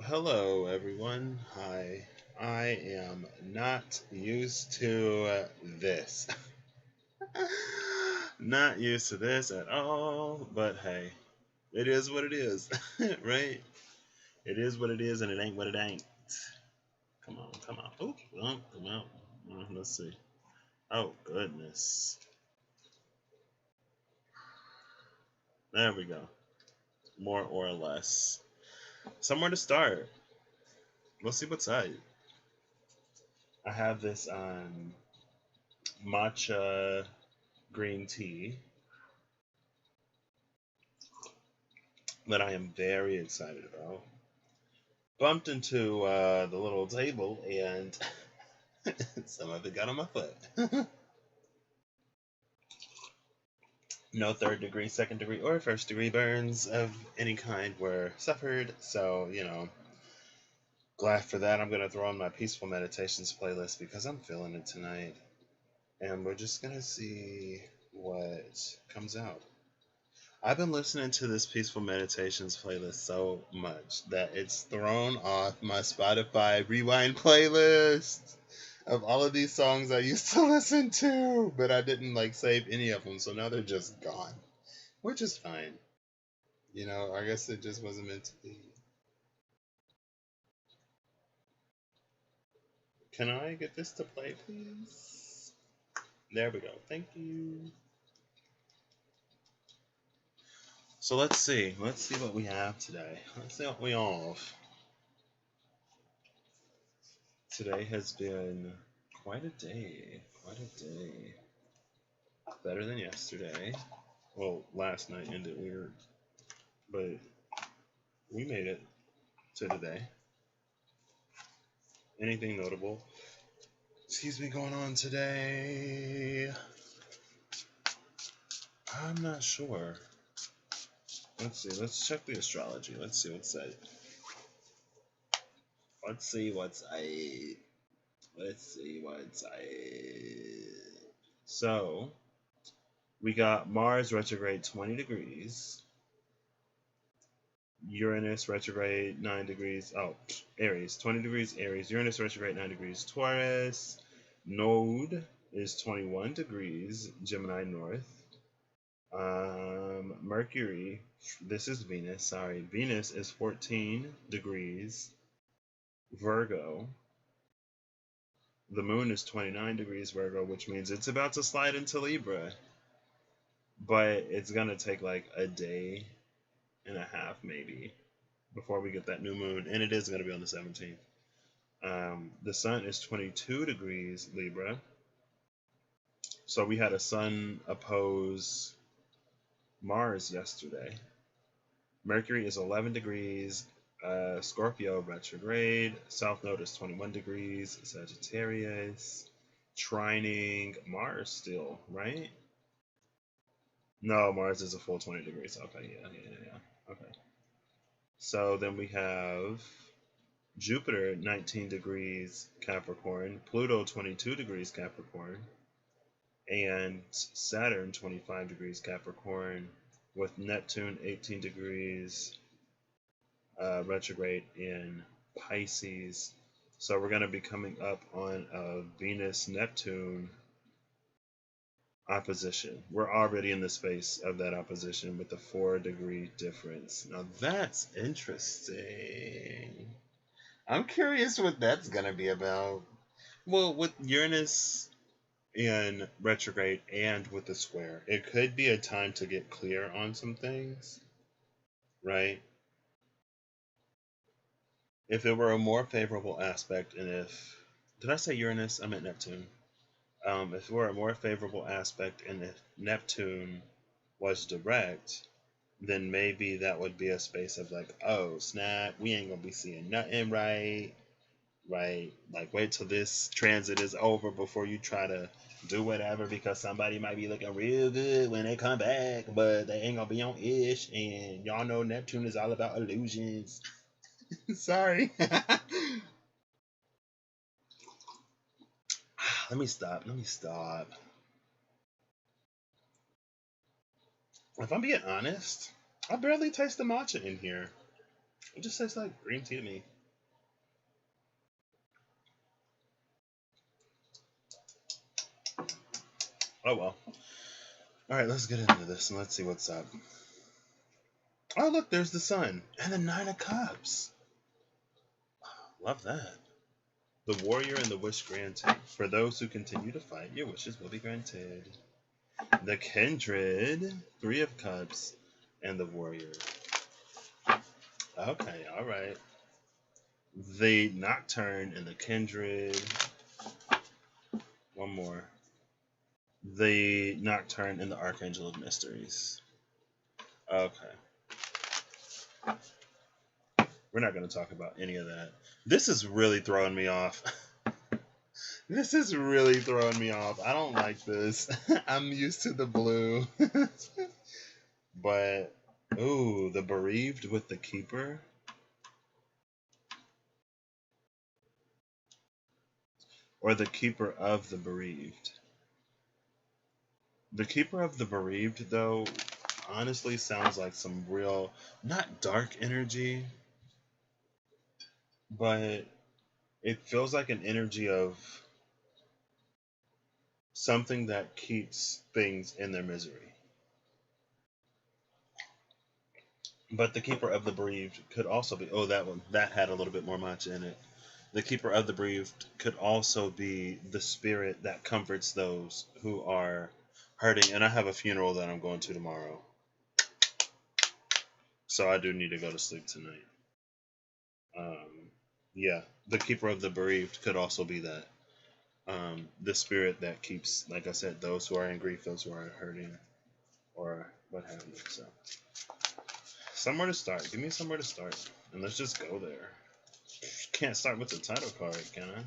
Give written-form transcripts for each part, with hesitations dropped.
Hello, everyone. Hi. I am not used to this. Not used to this at all, but hey, it is what it is, right? It is what it is, and it ain't what it ain't. Come on, come on. Oh, come on. Let's see. Oh, goodness. There we go. More or less. Somewhere to start. Let's see what's up. I have this matcha green tea that I am very excited about. Bumped into the little table and some of it got on my foot. No third degree, second degree, or first degree burns of any kind were suffered. So, glad for that. I'm going to throw on my peaceful meditations playlist because I'm feeling it tonight. And we're just going to see what comes out. I've been listening to this peaceful meditations playlist so much that it's thrown off my Spotify rewind playlist of all of these songs I used to listen to, but I didn't save any of them, so now they're just gone, which is fine. I guess it just wasn't meant to be. Can I get this to play, please? There we go. Thank you. So let's see. Let's see what we have today. Let's see what we have. Today has been quite a day. Quite a day. Better than yesterday. Well, last night ended weird. But we made it to today. Anything notable? Excuse me, going on today? I'm not sure. Let's see. Let's check the astrology. Let's see what's said. Let's see what's I. Let's see what's I. So, we got Mars retrograde 20 degrees. Uranus retrograde 9 degrees. Oh, Aries. 20 degrees Aries. Uranus retrograde 9 degrees Taurus. Node is 21 degrees Gemini North. Mercury, this is Venus, sorry. Venus is 14 degrees Virgo. The moon is 29 degrees Virgo, which means it's about to slide into Libra. But it's going to take a day and a half, maybe, before we get that new moon. And it is going to be on the 17th. The sun is 22 degrees Libra. So we had a sun oppose Mars yesterday. Mercury is 11 degrees Scorpio retrograde. South node is 21 degrees Sagittarius. Trining Mars still, right? No, Mars is a full 20 degrees. Okay, yeah. Okay. So then we have Jupiter 19 degrees Capricorn, Pluto 22 degrees Capricorn, and Saturn 25 degrees Capricorn, with Neptune 18 degrees retrograde in Pisces. So we're going to be coming up on a Venus-Neptune opposition. We're already in the space of that opposition with a 4-degree difference. Now that's interesting. I'm curious what that's going to be about. Well, with Uranus in retrograde and with the square, it could be a time to get clear on some things, right? If it were a more favorable aspect, and if, did I say Uranus? I meant Neptune. If it were a more favorable aspect, and if Neptune was direct, then maybe that would be a space of oh snap, we ain't gonna be seeing nothing right? Wait till this transit is over before you try to do whatever, because somebody might be looking real good when they come back, but they ain't gonna be on ish, and y'all know Neptune is all about illusions. Sorry. Let me stop. If I'm being honest, I barely taste the matcha in here. It just tastes like green tea to me. Oh well. Alright, let's get into this and let's see what's up. Oh, look, there's the sun. And the Nine of Cups. Love that. The Warrior and the Wish Granted. For those who continue to fight, your wishes will be granted. The Kindred. Three of Cups. And the Warrior. Okay, alright. The Nocturne and the Kindred. One more. The Nocturne and the Archangel of Mysteries. Okay. We're not going to talk about any of that. This is really throwing me off. This is really throwing me off. I don't like this. I'm used to the blue. But, ooh, the Bereaved with the Keeper. Or the Keeper of the Bereaved. The Keeper of the Bereaved, though, honestly sounds like some real, not dark energy, but it feels like an energy of something that keeps things in their misery. But the Keeper of the Bereaved could also be, oh, that one, that had a little bit more matcha in it. The Keeper of the Bereaved could also be the spirit that comforts those who are hurting. And I have a funeral that I'm going to tomorrow. So I do need to go to sleep tonight. Yeah, the Keeper of the Bereaved could also be that. The spirit that keeps, like I said, those who are in grief, those who are hurting, or what have you. So, somewhere to start. Give me somewhere to start. And let's just go there. Can't start with the title card, can I?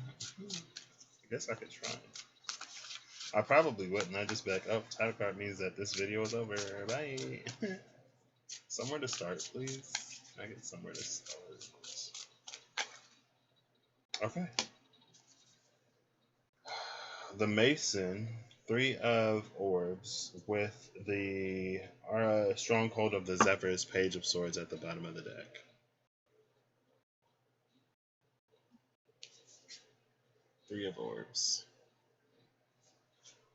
I guess I could try. I probably wouldn't. I'd just be like, oh, title card means that this video is over. Bye. Somewhere to start, please. Can I get somewhere to start? Okay. The Mason, 3 of Orbs, with the Stronghold of the Zephyrs, Page of Swords at the bottom of the deck. Three of Orbs.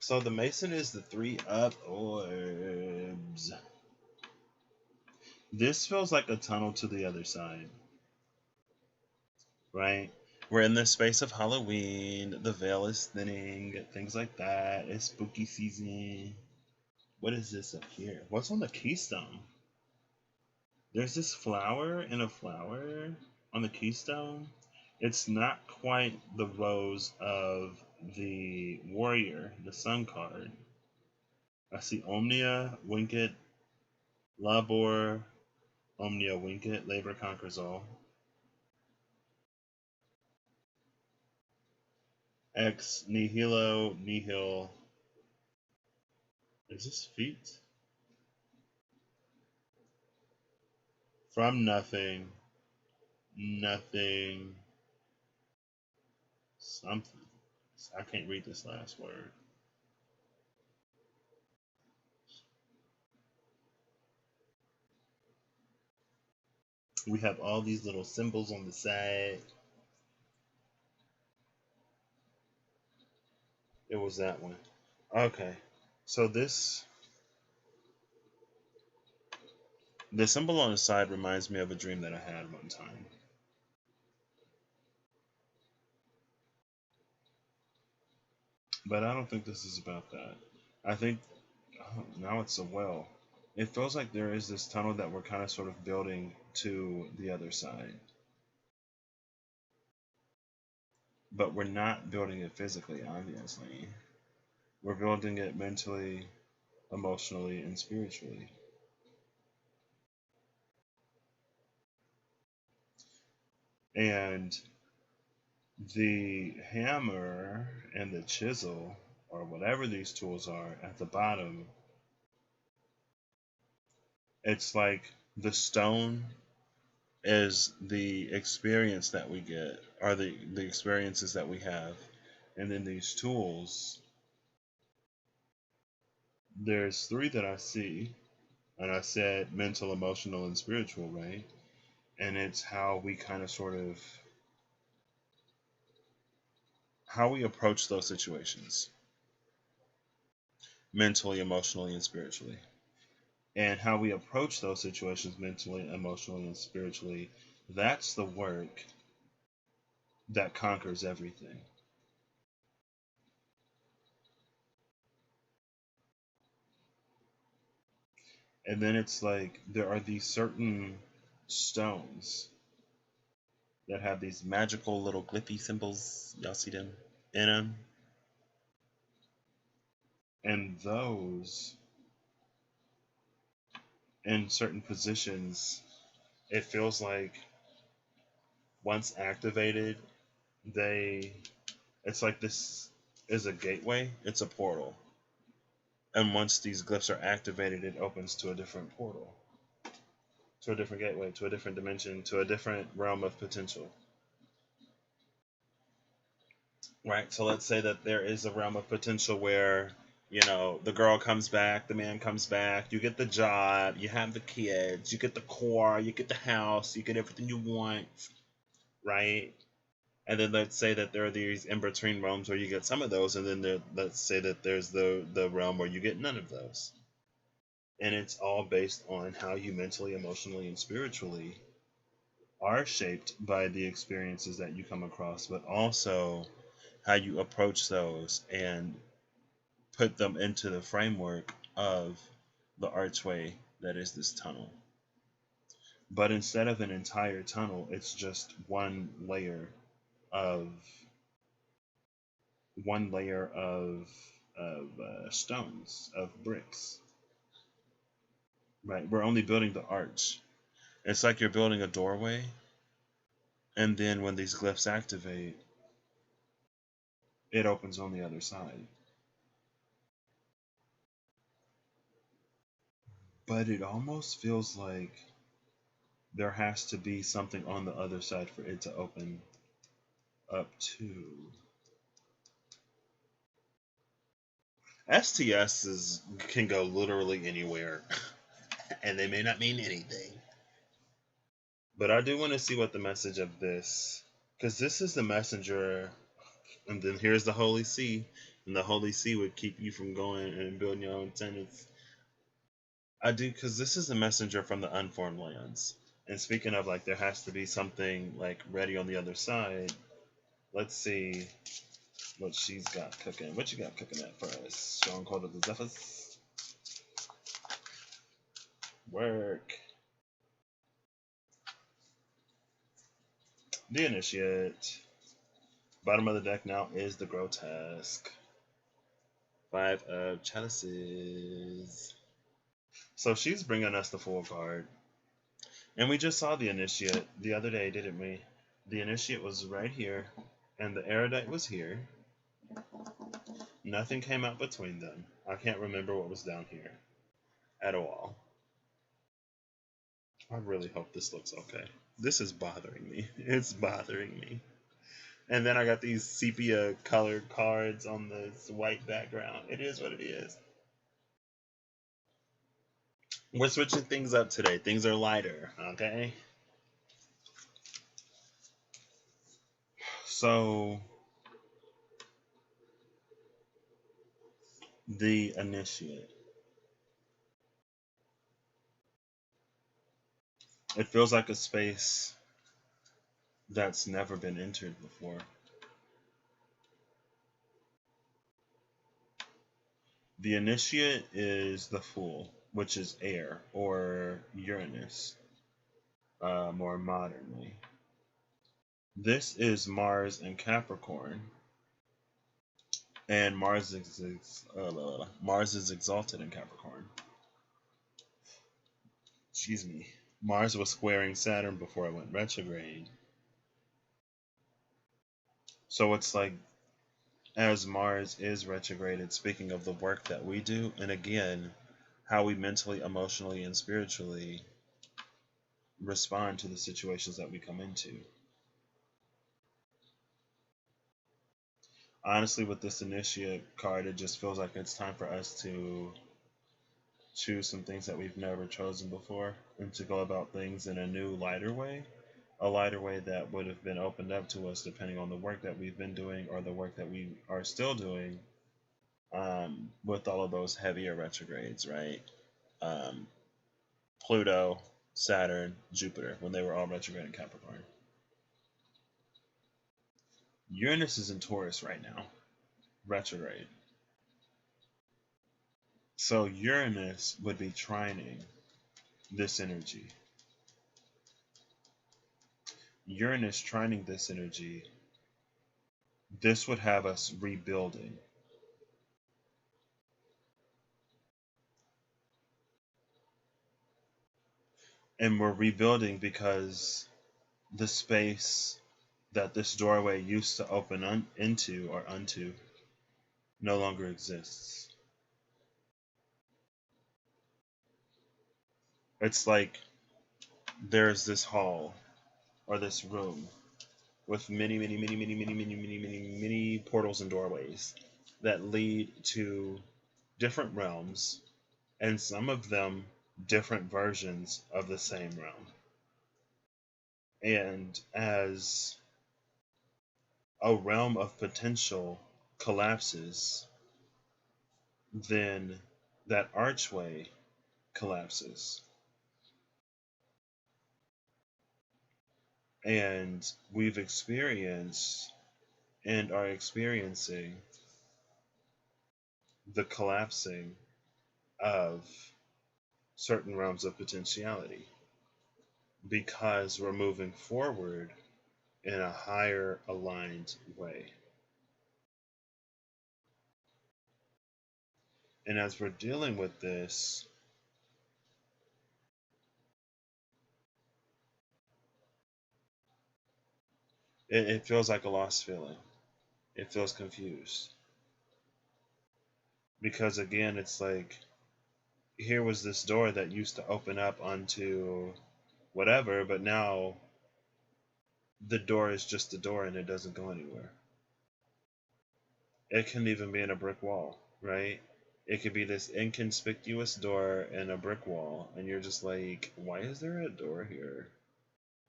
So the Mason is the 3 of Orbs. This feels like a tunnel to the other side. Right? We're in the space of Halloween. The veil is thinning. Things like that. It's spooky season. What is this up here? What's on the keystone? There's this flower and a flower on the keystone. It's not quite the rose of the warrior, the sun card. I see Omnia, Winked, Labor, Omnia, Winked, Labor conquers all. Ex Nihilo, Nihil. Is this feet? From nothing, nothing, something. I can't read this last word. We have all these little symbols on the side. It was that one. Okay. So this the symbol on the side reminds me of a dream that I had one time. But I don't think this is about that. I think now it's a well. It feels like there is this tunnel that we're kind of sort of building to the other side. But we're not building it physically, obviously. We're building it mentally, emotionally, and spiritually. And the hammer and the chisel, or whatever these tools are, at the bottom, it's like the stone is the experience that we get, or the experiences that we have. And then these tools, there's 3 that I see. And I said mental, emotional, and spiritual, right? And it's how we kind of sort of how we approach those situations mentally, emotionally, and spiritually. And how we approach those situations mentally, emotionally, and spiritually, that's the work that conquers everything. And then it's like there are these certain stones that have these magical little glyphy symbols. Y'all see them in them? And those, in certain positions, it feels like once activated, they it's like this is a gateway, it's a portal. And once these glyphs are activated, it opens to a different portal, to a different gateway, to a different dimension, to a different realm of potential. Right? So let's say that there is a realm of potential where, the girl comes back, the man comes back, you get the job, you have the kids, you get the car, you get the house, you get everything you want, right? And then let's say that there are these in between realms where you get some of those, and then let's say that there's the realm where you get none of those. And it's all based on how you mentally, emotionally, and spiritually are shaped by the experiences that you come across, but also how you approach those and put them into the framework of the archway that is this tunnel. But instead of an entire tunnel, it's just of one layer of stones, of bricks. Right? We're only building the arch. It's like you're building a doorway, and then when these glyphs activate, it opens on the other side. But it almost feels like there has to be something on the other side for it to open up to. STSs can go literally anywhere, and they may not mean anything. But I do want to see what the message of this, because this is the messenger, and then here's the Holy See, and the Holy See would keep you from going and building your own tenants. I do, because this is the messenger from the unformed lands. And speaking of, like, there has to be something like ready on the other side. Let's see what she's got cooking. What you got cooking at for us? Stronghold of the Zephyrs. Work. The Initiate. Bottom of the deck now is the Grotesque. 5 of Chalices. So she's bringing us the full card. And we just saw the Initiate the other day, didn't we? The Initiate was right here, and the Erudite was here. Nothing came out between them. I can't remember what was down here at all. I really hope this looks okay. This is bothering me. It's bothering me. And then I got these sepia colored cards on this white background. It is what it is. We're switching things up today. Things are lighter, okay? So, the Initiate. It feels like a space that's never been entered before. The Initiate is the Fool, which is air, or Uranus, more modernly. This is Mars and Capricorn, and Mars is exalted in Capricorn. Excuse me. Mars was squaring Saturn before it went retrograde. So it's like, as Mars is retrograded, speaking of the work that we do, and again, how we mentally, emotionally, and spiritually respond to the situations that we come into. Honestly, with this Initiate card, it just feels like it's time for us to choose some things that we've never chosen before and to go about things in a new, lighter way. A lighter way that would have been opened up to us depending on the work that we've been doing or the work that we are still doing, with all of those heavier retrogrades, right? Um, Pluto, Saturn, Jupiter, when they were all retrograde in Capricorn. Uranus is in Taurus right now, retrograde. So Uranus would be trining this energy. Uranus trining this energy, this would have us rebuilding. And we're rebuilding because the space that this doorway used to open into or unto no longer exists. It's like there's this hall or this room with many portals and doorways that lead to different realms, and some of them different versions of the same realm. And as a realm of potential collapses, then that archway collapses. And we've experienced and are experiencing the collapsing of certain realms of potentiality because we're moving forward in a higher aligned way. And as we're dealing with this, it feels like a lost feeling. It feels confused. Because again, it's like, here was this door that used to open up onto whatever, but now the door is just a door and it doesn't go anywhere. It can even be in a brick wall, right? It could be this inconspicuous door in a brick wall, and you're just like, why is there a door here?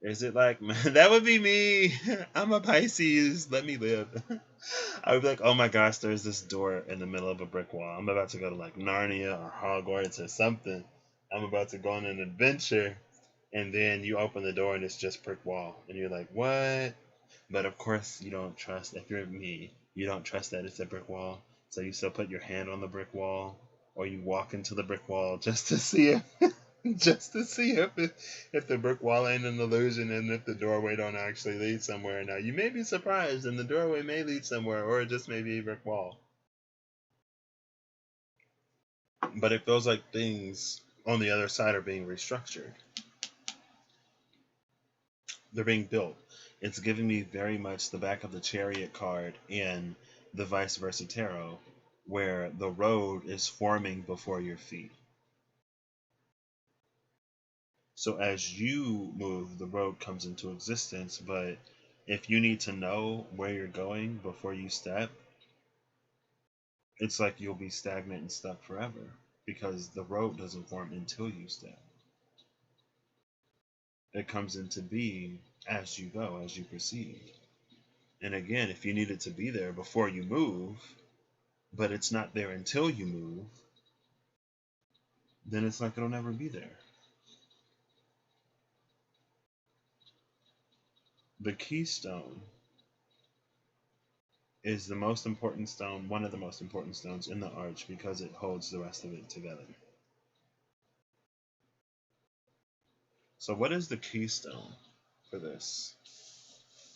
Is it like, that would be me. I'm a Pisces. Let me live. I would be like, oh my gosh, there's this door in the middle of a brick wall. I'm about to go to like Narnia or Hogwarts or something. I'm about to go on an adventure. And then you open the door and it's just brick wall. And you're like, what? But of course, you don't trust, if you're me, you don't trust that it's a brick wall. So you still put your hand on the brick wall, or you walk into the brick wall just to see if, if the brick wall ain't an illusion and if the doorway don't actually lead somewhere. Now you may be surprised, and the doorway may lead somewhere, or it just may be a brick wall. But it feels like things on the other side are being restructured. They're being built. It's giving me very much the back of the Chariot card in the Vice Versa Tarot, where the road is forming before your feet. So as you move, the road comes into existence, but if you need to know where you're going before you step, it's like you'll be stagnant and stuck forever because the road doesn't form until you step. It comes into being as you go, as you proceed. And again, if you need it to be there before you move, but it's not there until you move, then it's like it'll never be there. The keystone is the most important stone, one of the most important stones in the arch because it holds the rest of it together. So what is the keystone for this?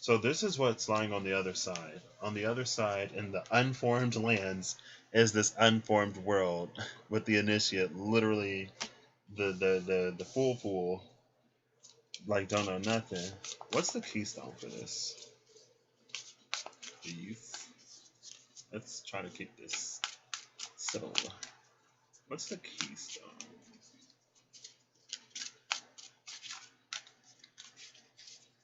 So this is what's lying on the other side. On the other side, in the unformed lands, is this unformed world with the initiate, literally the fool, like don't know nothing. What's the keystone for this? The youth. Let's try to keep this civil. What's the keystone?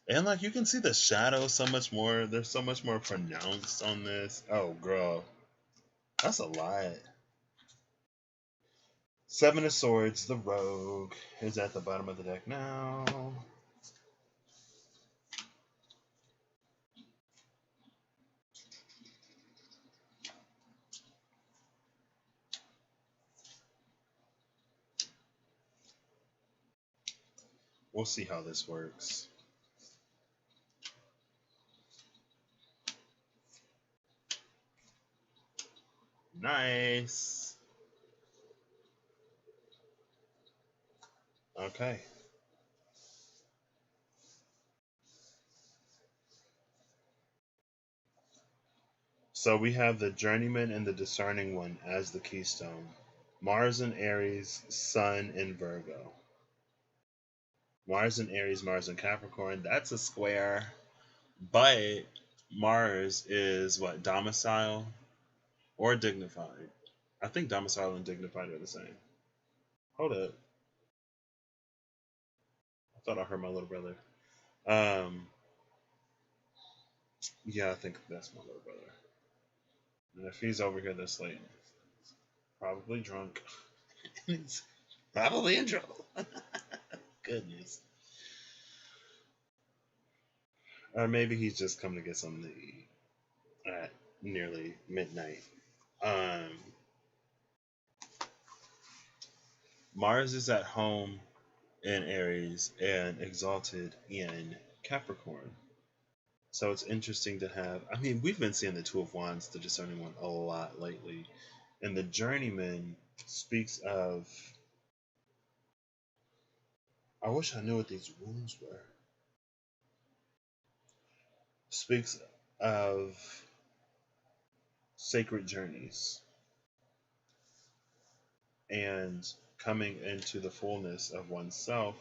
And like you can see the shadows so much more. They're so much more pronounced on this. Oh, girl, that's a lot. Seven of Swords, the Rogue, is at the bottom of the deck now. We'll see how this works. Nice. Okay. So we have the Journeyman and the Discerning One as the keystone. Mars in Aries, Sun in Virgo. Mars in Aries, Mars in Capricorn. That's a square. But Mars is what? Domicile or dignified? I think domicile and dignified are the same. Hold up. I thought I heard my little brother. Um, yeah, I think that's my little brother. And if he's over here this late, probably drunk. He's probably in trouble. Goodness. Or maybe he's just come to get something to eat at nearly midnight. Um, Mars is at home in Aries and exalted in Capricorn. So it's interesting to have. I mean, we've been seeing the Two of Wands, the Discerning One, a lot lately. And the Journeyman speaks of. I wish I knew what these runes were. Speaks of sacred journeys and coming into the fullness of oneself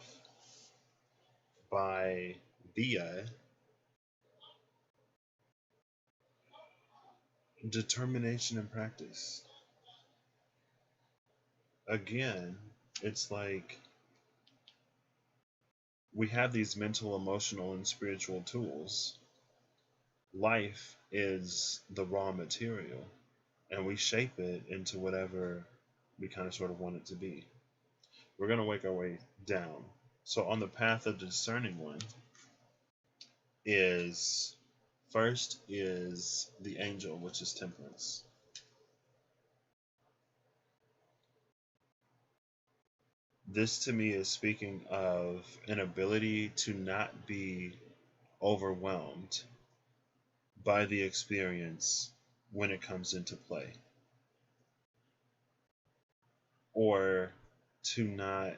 by via determination and practice. Again, it's like we have these mental, emotional, and spiritual tools. Life is the raw material, and we shape it into whatever we kind of sort of want it to be. We're going to work our way down. So, on the path of the Discerning One, is first is the angel, which is temperance. This to me is speaking of an ability to not be overwhelmed by the experience when it comes into play, or to not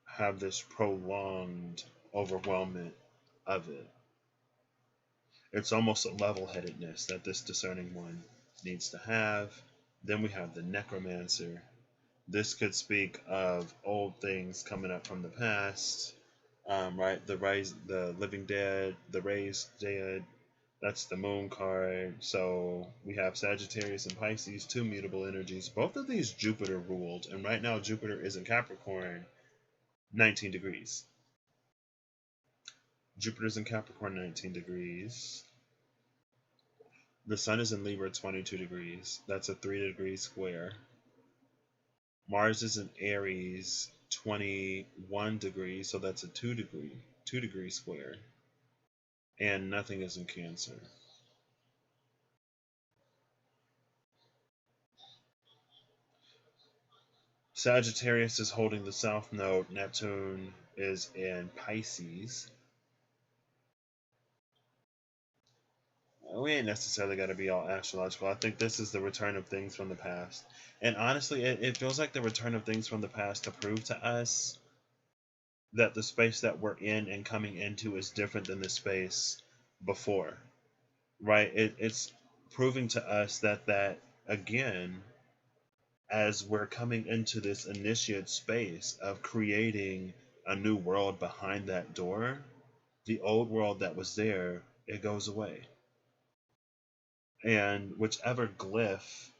have this prolonged overwhelmment of it. It's almost a level-headedness that this discerning one needs to have. Then we have the necromancer. This could speak of old things coming up from the past, right? The living dead, the raised dead. That's the moon card. So we have Sagittarius and Pisces, two mutable energies. Both of these Jupiter ruled, and right now Jupiter is in Capricorn, 19 degrees. Jupiter's in Capricorn, 19 degrees. The Sun is in Libra, 22 degrees. That's a 3-degree square. Mars is in Aries, 21 degrees, so that's a 2-degree square. And nothing is in Cancer. Sagittarius is holding the South Node. Neptune is in Pisces. We ain't necessarily got to be all astrological. I think this is the return of things from the past. And honestly, it feels like the return of things from the past to prove to us that the space that we're in and coming into is different than the space before. Right? It's proving to us that again, as we're coming into this initiate space of creating a new world behind that door, the old world that was there, it goes away. And whichever glyph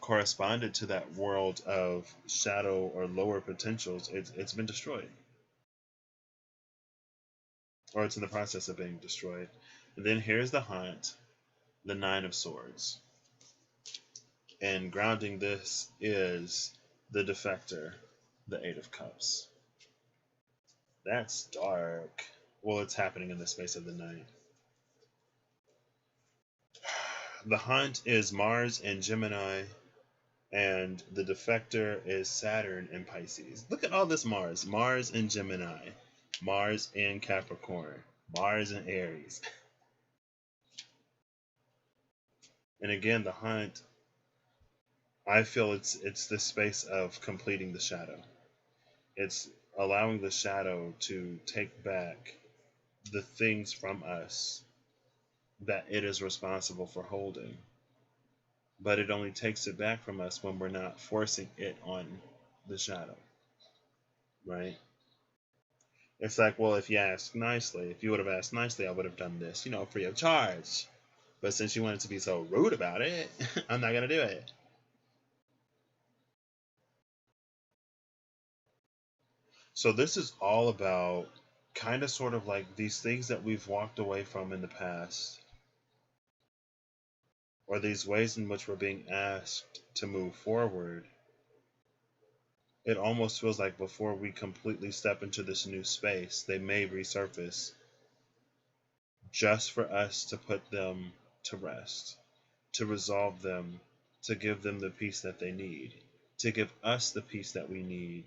corresponded to that world of shadow or lower potentials, it's been destroyed. Or it's in the process of being destroyed. And then here's the haunt, the Nine of Swords. And grounding this is the defector, the Eight of Cups. That's dark. Well, it's happening in the space of the night. The hunt is Mars and Gemini, and the defector is Saturn and Pisces. Look at all this Mars. Mars and Gemini, Mars and Capricorn, Mars and Aries. And again, the hunt, I feel it's the space of completing the shadow. It's allowing the shadow to take back the things from us that it is responsible for holding. But it only takes it back from us when we're not forcing it on the shadow. Right? It's like, well, if you ask nicely, if you would have asked nicely, I would have done this, free of charge. But since you wanted to be so rude about it, I'm not going to do it. So this is all about kind of sort of like these things that we've walked away from in the past, or these ways in which we're being asked to move forward. It almost feels like before we completely step into this new space, they may resurface just for us to put them to rest, to resolve them, to give them the peace that they need, to give us the peace that we need.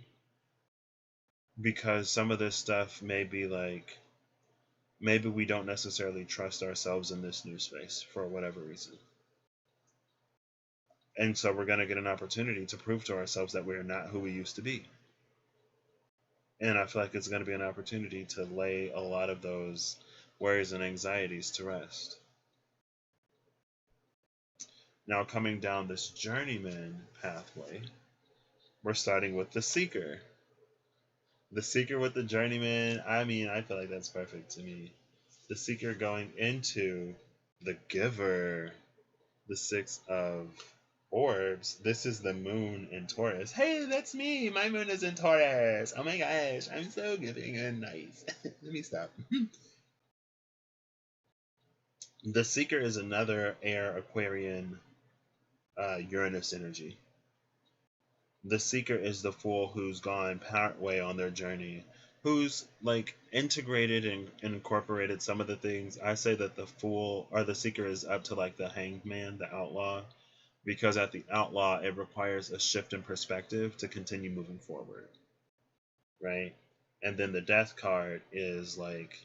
Because some of this stuff may be like, maybe we don't necessarily trust ourselves in this new space for whatever reason. And so we're going to get an opportunity to prove to ourselves that we're not who we used to be. And I feel like it's going to be an opportunity to lay a lot of those worries and anxieties to rest. Now, coming down this journeyman pathway, we're starting with the seeker. The seeker with the journeyman, I mean, I feel like that's perfect to me. The seeker going into the giver, the Six of Orbs. This is the moon in Taurus. Hey, that's me. My moon is in Taurus. Oh my gosh, I'm so giving and nice. Let me stop. The seeker is another air Aquarian Uranus energy. The seeker is the fool who's gone partway on their journey, who's like integrated and incorporated some of the things. I say that the fool or the seeker is up to like the hanged man, the outlaw, because at the outlaw it requires a shift in perspective to continue moving forward, right? And then the death card is like,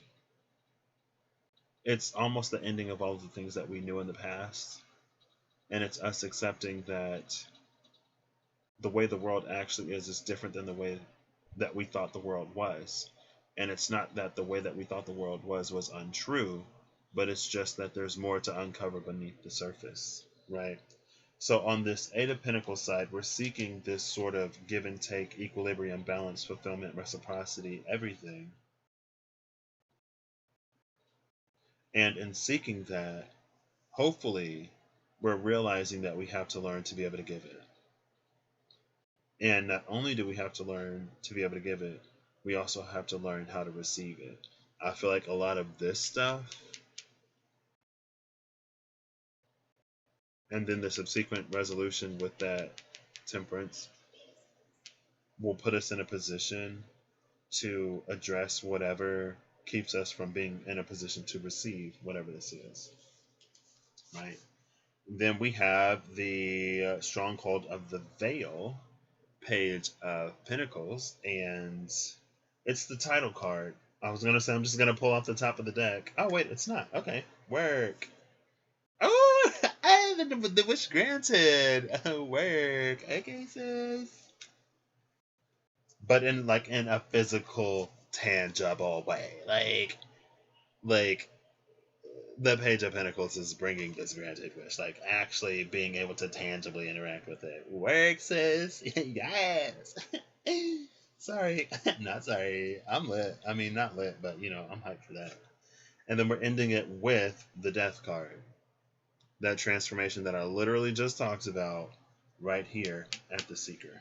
it's almost the ending of all the things that we knew in the past, and it's us accepting that the way the world actually is different than the way that we thought the world was. And it's not that the way that we thought the world was untrue, but it's just that there's more to uncover beneath the surface, right? So on this Eight of Pentacles side, we're seeking this sort of give and take, equilibrium, balance, fulfillment, reciprocity, everything. And in seeking that, hopefully, we're realizing that we have to learn to be able to give it. And not only do we have to learn to be able to give it, we also have to learn how to receive it. I feel like a lot of this stuff, and then the subsequent resolution with that Temperance, will put us in a position to address whatever keeps us from being in a position to receive whatever this is. Right? Then we have the Stronghold of the Veil, Page of Pentacles, and it's the title card. I was going to say I'm just going to pull off the top of the deck. Oh, wait, it's not. Okay. Work. Oh, the wish granted. Work. Okay, sis. But in a physical, tangible way. Like the Page of Pentacles is bringing this granted wish, like actually being able to tangibly interact with it. Work, sis. Yes. Sorry. Not sorry. I'm lit. I mean, not lit, but I'm hyped for that. And then we're ending it with the Death card. That transformation that I literally just talked about right here at the Seeker.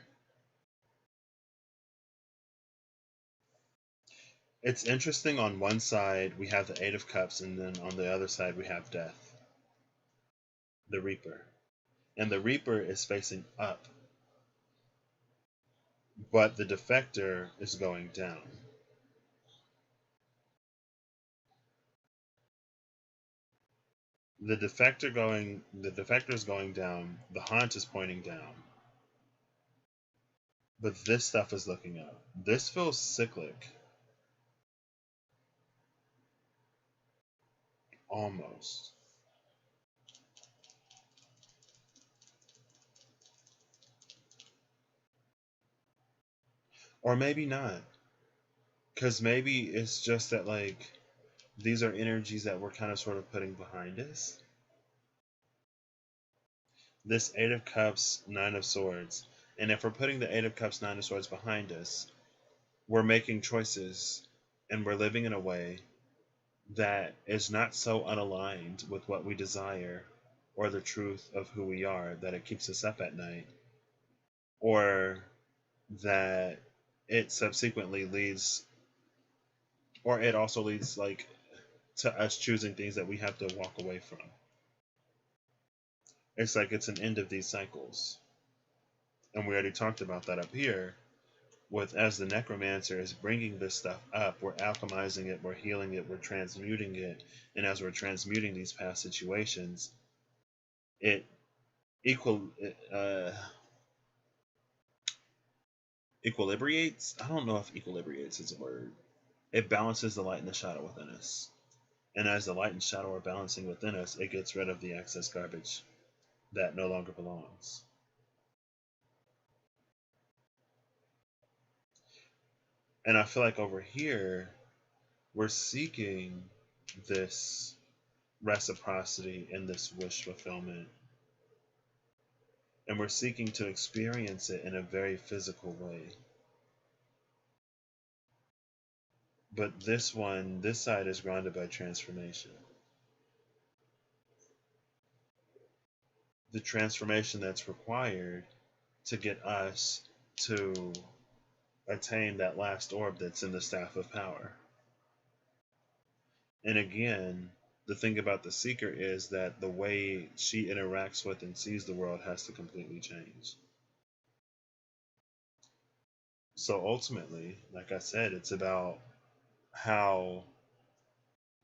It's interesting, on one side we have the Eight of Cups, and then on the other side we have Death, the Reaper. And the Reaper is facing up, but the Defector is going down. The Defector is going down, the Haunt is pointing down. But this stuff is looking up. This feels cyclic. Almost. Or maybe not. Because maybe it's just that, like, these are energies that we're kind of sort of putting behind us. This Eight of Cups, Nine of Swords. And if we're putting the Eight of Cups, Nine of Swords behind us, we're making choices and we're living in a way that is not so unaligned with what we desire or the truth of who we are that it keeps us up at night, or that it subsequently leads, or it also leads, like, to us choosing things that we have to walk away from. It's like it's an end of these cycles. And we already talked about that up here with, as the necromancer is bringing this stuff up, we're alchemizing it, we're healing it, we're transmuting it. And as we're transmuting these past situations, it equilibrates. I don't know if equilibrates is a word. It balances the light and the shadow within us. And as the light and shadow are balancing within us, it gets rid of the excess garbage that no longer belongs. And I feel like over here, we're seeking this reciprocity and this wish fulfillment. And we're seeking to experience it in a very physical way. But this side is grounded by transformation. The transformation that's required to get us to attain that last orb that's in the Staff of Power. And again, the thing about the Seeker is that the way she interacts with and sees the world has to completely change. So ultimately, like I said, it's about how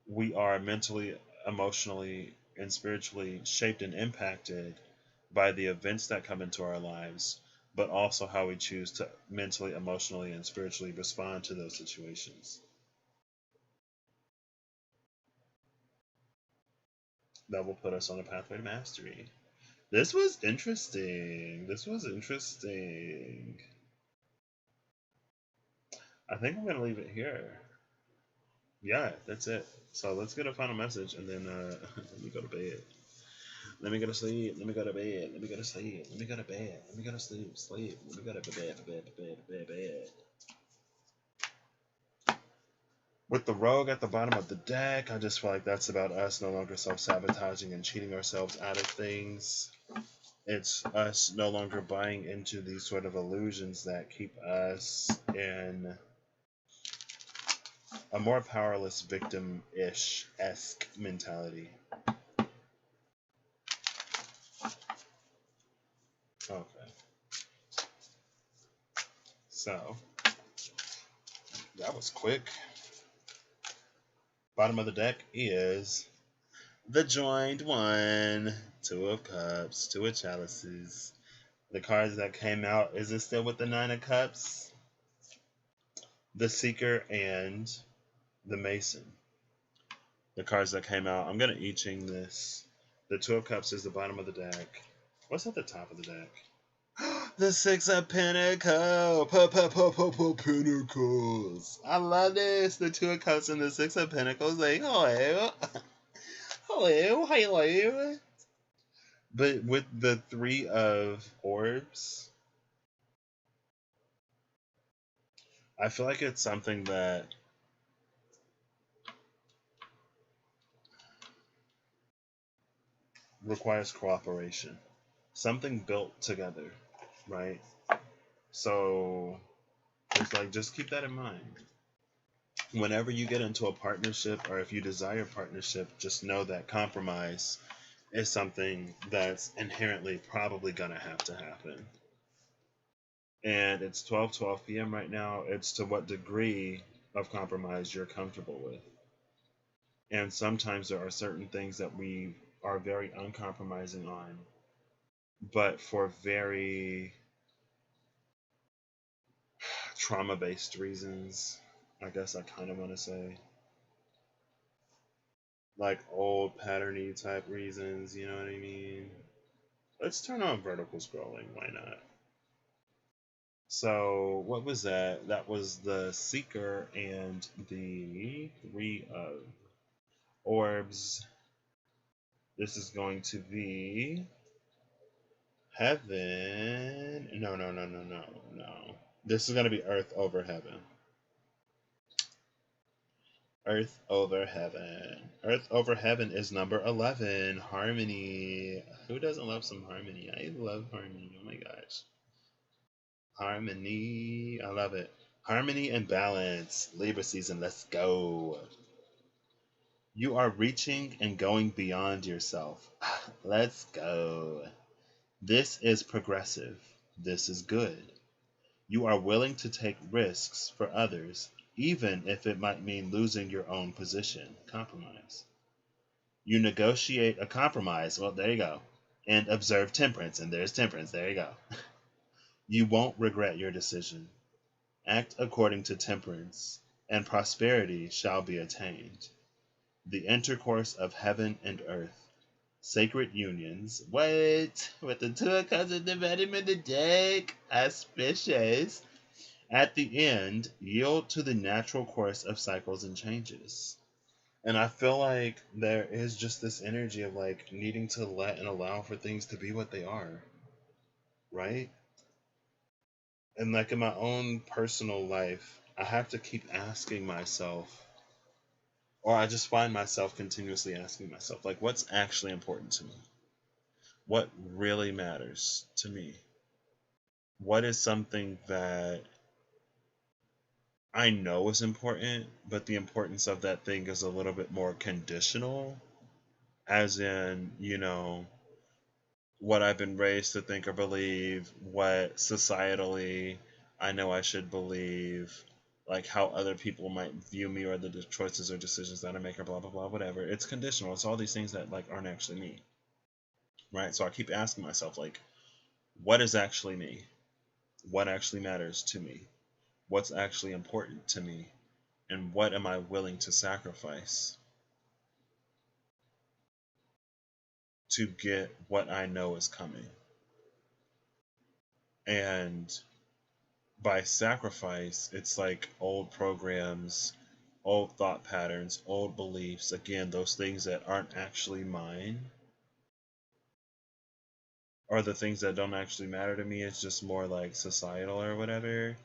we are mentally, emotionally, and spiritually shaped and impacted by the events that come into our lives, but also how we choose to mentally, emotionally, and spiritually respond to those situations. That will put us on a pathway to mastery. This was interesting. I think I'm going to leave it here. Yeah, that's it. So let's get a final message and then let me go to bed. Let me go to sleep. Let me go to bed. Let me go to sleep. Let me go to bed. Let me go to sleep. Sleep. Let me go to bed. With the rogue at the bottom of the deck, I just feel like that's about us no longer self-sabotaging and cheating ourselves out of things. It's us no longer buying into these sort of illusions that keep us in a more powerless victim-ish-esque mentality. Okay. So, that was quick. Bottom of the deck is the Joined One, Two of Cups, Two of Chalices. The cards that came out, is it still with the Nine of Cups? The Seeker and the Mason. The cards that came out, I'm going to I Ching this. The Two of Cups is the bottom of the deck. What's at the top of the deck? The Six of Pentacles. Pentacles. I love this. The Two of Cups and the Six of Pentacles. Like, hello. Hello. But with the Three of Orbs, I feel like it's something that requires cooperation. Something built together, right? So it's like, just keep that in mind. Whenever you get into a partnership, or if you desire partnership, just know that compromise is something that's inherently probably going to have to happen. And it's 12:12 p.m. right now. It's to what degree of compromise you're comfortable with. And sometimes there are certain things that we are very uncompromising on, but for very trauma based reasons, I guess I kind of want to say. Like old patterny type reasons, you know what I mean? Let's turn on vertical scrolling, why not? So, what was that? That was the Seeker and the Three of Orbs. This is going to be Heaven. No, no, no, no, no, no. This is going to be Earth over Heaven. Earth over Heaven. Earth over Heaven is number 11. Harmony. Who doesn't love some harmony? I love harmony. Oh my gosh. Harmony. I love it. Harmony and balance. Libra season. Let's go. You are reaching and going beyond yourself. Let's go. This is progressive. This is good. You are willing to take risks for others, even if it might mean losing your own position. Compromise. You negotiate a compromise. Well, there you go. And observe temperance. And there's temperance. There you go. You won't regret your decision. Act according to temperance, and prosperity shall be attained. The intercourse of heaven and earth. Sacred unions. What? With the two of cups of the venom in the deck. Auspicious. At the end, yield to the natural course of cycles and changes. And I feel like there is just this energy of like needing to let and allow for things to be what they are. Right? And like in my own personal life, I have to keep asking myself, or I just find myself continuously asking myself, like, what's actually important to me? What really matters to me? What is something that I know is important, but the importance of that thing is a little bit more conditional, as in, what I've been raised to think or believe, what societally I know I should believe, like how other people might view me or the choices or decisions that I make or blah blah blah, whatever. It's conditional. It's all these things that like aren't actually me. Right? So I keep asking myself, like, what is actually me? What actually matters to me? What's actually important to me? And what am I willing to sacrifice to get what I know is coming? And by sacrifice, it's like old programs, old thought patterns, old beliefs. Again, those things that aren't actually mine, or the things that don't actually matter to me. It's just more like societal or whatever.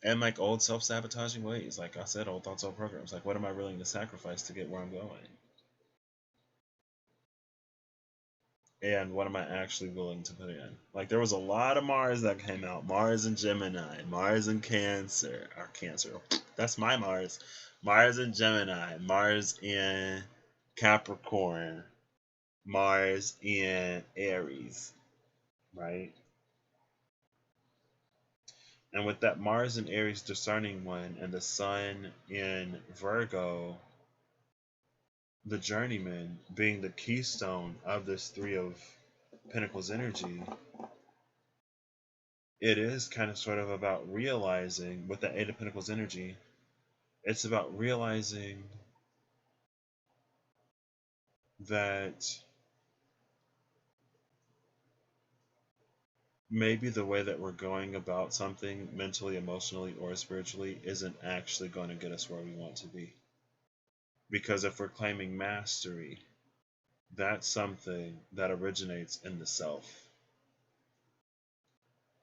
And like old self sabotaging ways. Like I said, old thoughts, old programs. Like, what am I willing to sacrifice to get where I'm going? And what am I actually willing to put in? Like, there was a lot of Mars that came out. Mars in Gemini, Mars in Cancer, or Cancer. That's my Mars. Mars in Gemini, Mars in Capricorn, Mars in Aries, right? And with that Mars in Aries discerning one and the Sun in Virgo, the journeyman being the keystone of this Three of Pentacles energy, it is kind of sort of about realizing with the Eight of Pentacles energy, it's about realizing that maybe the way that we're going about something mentally, emotionally, or spiritually isn't actually going to get us where we want to be. Because if we're claiming mastery, that's something that originates in the self.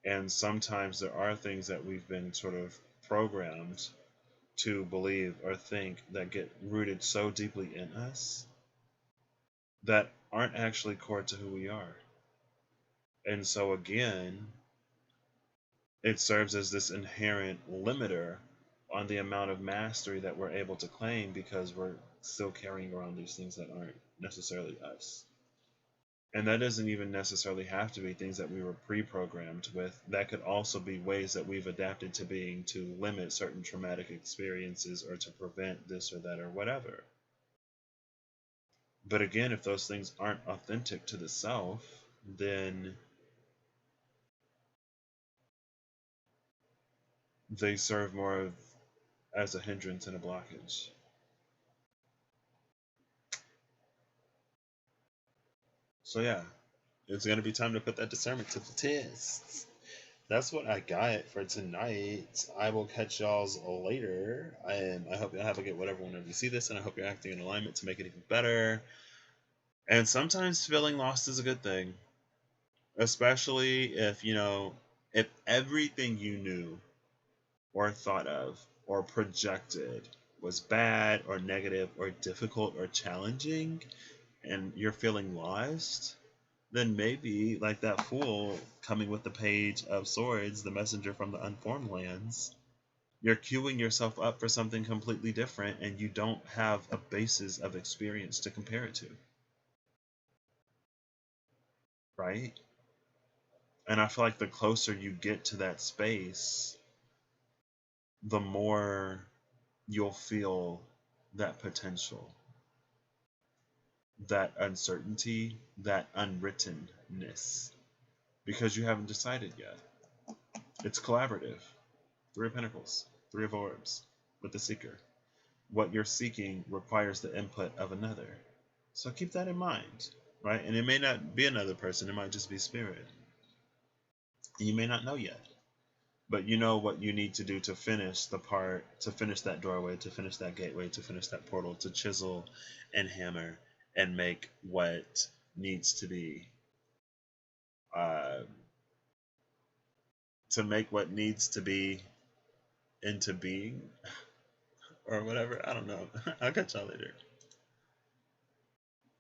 And sometimes there are things that we've been sort of programmed to believe or think that get rooted so deeply in us that aren't actually core to who we are. And so again, it serves as this inherent limiter on the amount of mastery that we're able to claim because we're still carrying around these things that aren't necessarily us. And that doesn't even necessarily have to be things that we were pre-programmed with. That could also be ways that we've adapted to being to limit certain traumatic experiences or to prevent this or that or whatever. But again, if those things aren't authentic to the self, then they serve more as a hindrance and a blockage. So yeah, it's going to be time to put that discernment to the test. That's what I got for tonight. I will catch y'all's later. I hope y'all have a good whatever whenever you see this, and I hope you're acting in alignment to make it even better. And sometimes feeling lost is a good thing, especially if, if everything you knew or thought of or projected was bad or negative or difficult or challenging, and you're feeling lost, then maybe, like that fool coming with the page of swords, the messenger from the unformed lands, you're queuing yourself up for something completely different and you don't have a basis of experience to compare it to. Right? And I feel like the closer you get to that space, the more you'll feel that potential, that uncertainty, that unwrittenness, because you haven't decided yet. It's collaborative. Three of Pentacles, Three of Orbs, with the Seeker. What you're seeking requires the input of another. So keep that in mind, right? And it may not be another person, it might just be spirit. And you may not know yet. But you know what you need to do to finish the part, to finish that doorway, to finish that gateway, to finish that portal, to chisel and hammer and make what needs to be, to make what needs to be into being, or whatever. I don't know. I'll catch y'all later.